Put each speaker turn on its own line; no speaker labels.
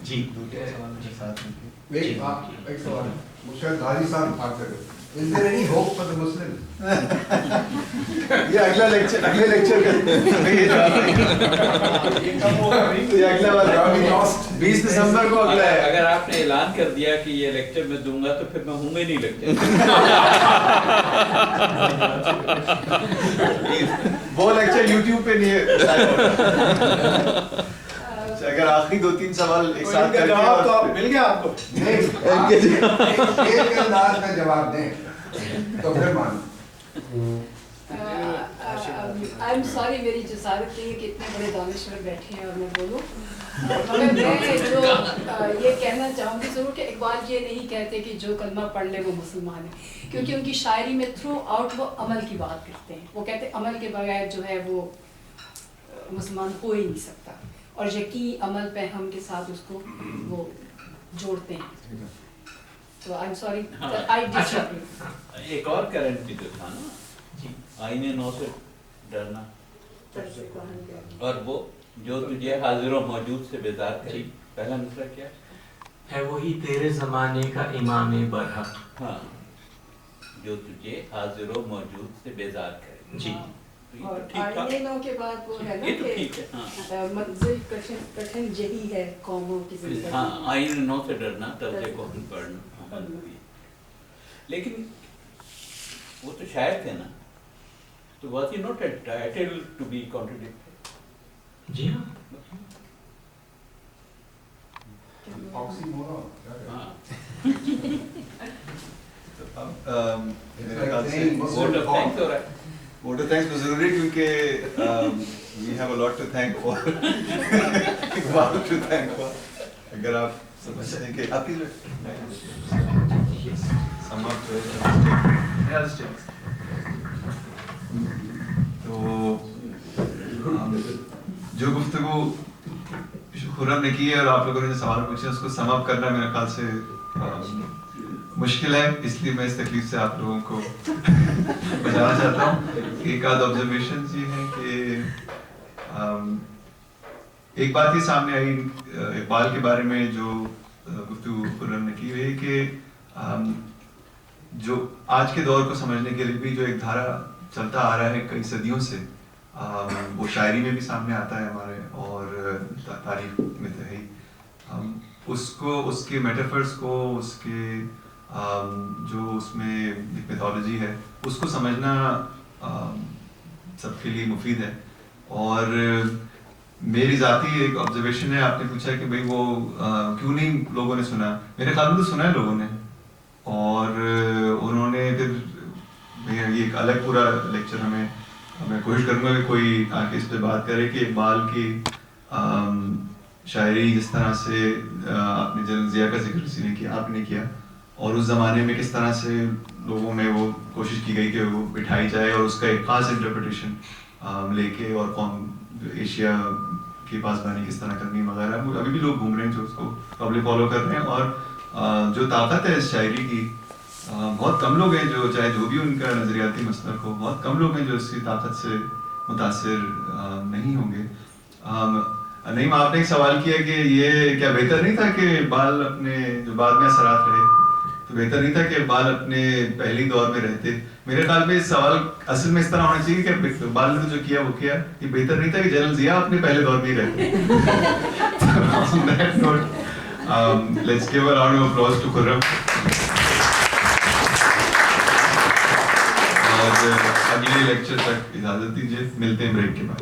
جی
ایک سوال مشکل غازی صاحب بات کر رہے ہیں. Is there any hope for the Muslims?
یہ اگلا لیکچر اگلے لیکچر کا یہ اگلا والا 20 دسمبر کو اگلا ہے.
اگر آپ نے اعلان کر دیا کہ یہ لیکچر میں دوں گا تو پھر میں ہوں گا ہی نہیں لیکچر.
وہ لیکچر یوٹیوب پہ نہیں ہے. اگر آخری 2-3 سوال ایک ساتھ کر کے
مل گیا آپ کو.
ایک انداز میں جواب دیں تو پھر مان.
I'm sorry میری جسارت نہیں ہے کہ اتنے بڑے دانشور بیٹھے ہیں اور میں بولوں. مگر میں جو یہ کہنا چاہوں گی ضرور کہ اقبال یہ نہیں کہتے کہ جو کلمہ پڑھ لے وہ مسلمان ہے، کیونکہ ان کی شاعری میں تھرو آؤٹ وہ عمل کی بات کرتے ہیں. وہ کہتے ہیں عمل کے بغیر جو ہے وہ مسلمان ہو ہی نہیں سکتا، اور یقینی عمل پہ ہم کے ساتھ اس کو وہ جوڑتے ہیں. تو I am sorry I disagree ایگری.
ایک اور کرنٹ بھی جو تھا نا، آئینے نو سے ڈرنا، اور وہ جو تجھے حاضر و موجود سے بیزار کرے. پہلا مصرع کیا
ہے؟ وہی تیرے زمانے کا امام برحق.
ہاں، جو تجھے حاضر و موجود سے بیزار کرے. جی
اور آئینے نو کے بعد وہ ہے نا کہ منزل کٹھن یہی ہے قوموں کی زندگی.
ہاں، آئین نو سے ڈرنا طرز کہن پڑھنا. لیکن وہ تو شاعر تھے نا، تو was he not entitled to be contradicted.
جی ہاں،
ووٹ آف تھینکس ضروری، کیونکہ we have a lot to thank for. Iqbal to thank for. اگر آپ سمجھتے ہیں کہ آپ تو جو گفتگو خرم نے کی ہے اور آپ لوگوں نے جو سوال پوچھے اس کو سم اپ کرنا میرے خیال سے مشکل ہے، اس لیے میں اس تکلیف سے آپ لوگوں کو بچانا چاہتا ہوں. ایک آدھ آبزرویشن یہ ہے کہ ایک بات یہ سامنے آئی اقبال کے بارے میں جو گفتگو خرم نے کی ہوئی کہ جو آج کے دور کو سمجھنے کے لیے بھی جو ایک دھارا چلتا آ رہا ہے کئی صدیوں سے، وہ شاعری میں بھی سامنے آتا ہے ہمارے اور تاریخ میں تو ہے. اس کو، اس کے میٹافرز کو، اس کے جو اس میں ایک میتھولوجی ہے اس کو سمجھنا سب کے لیے مفید ہے. اور میری ذاتی ایک آبزرویشن ہے، آپ نے پوچھا کہ بھئی وہ کیوں نہیں لوگوں نے سنا. میرے خیال میں تو سنا ہے لوگوں نے، اور انہوں نے پھر یہ ایک الگ پورا لیکچر میں کوشش کروں گا کہ کوئی آ کے اس پہ بات کرے کہ اقبال کی شاعری جس طرح سے آپ نے جنرل ضیاء کا ذکر کسی نے کیا، آپ نے کیا، اور اس زمانے میں کس طرح سے لوگوں میں وہ کوشش کی گئی کہ وہ بٹھائی جائے اور اس کا ایک خاص انٹرپریٹیشن لے کے، اور قوم ایشیا کی پاسبانی کس طرح کرنی وغیرہ. ابھی بھی لوگ گھوم رہے ہیں جو اس کو پبلک فالو کر رہے ہیں. اور جو طاقت ہے اس شاعری کی، بہت کم لوگ ہیں جو، چاہے جو بھی ان کا نظریاتی مسلک ہو، بہت کم لوگ ہیں جو اس کی طاقت سے متاثر نہیں ہوں گے. نہیں، آپ نے ایک سوال کیا کہ یہ کیا بہتر نہیں تھا کہ اقبال اپنے جو بعد میں اثرات رہے، تو بہتر نہیں تھا کہ اقبال اپنے پہلی دور میں رہتے. میرے خیال میں سوال اصل میں اس طرح ہونا چاہیے کہ اقبال نے تو جو کیا وہ کیا، یہ بہتر نہیں تھا کہ جنرل ضیاء اپنے پہلے دور میں ہی رہتے. Let's give a round of applause to Khurram. اور اگلے لیکچر تک اجازت دیجیے، ملتے ہیں بریک کے بعد.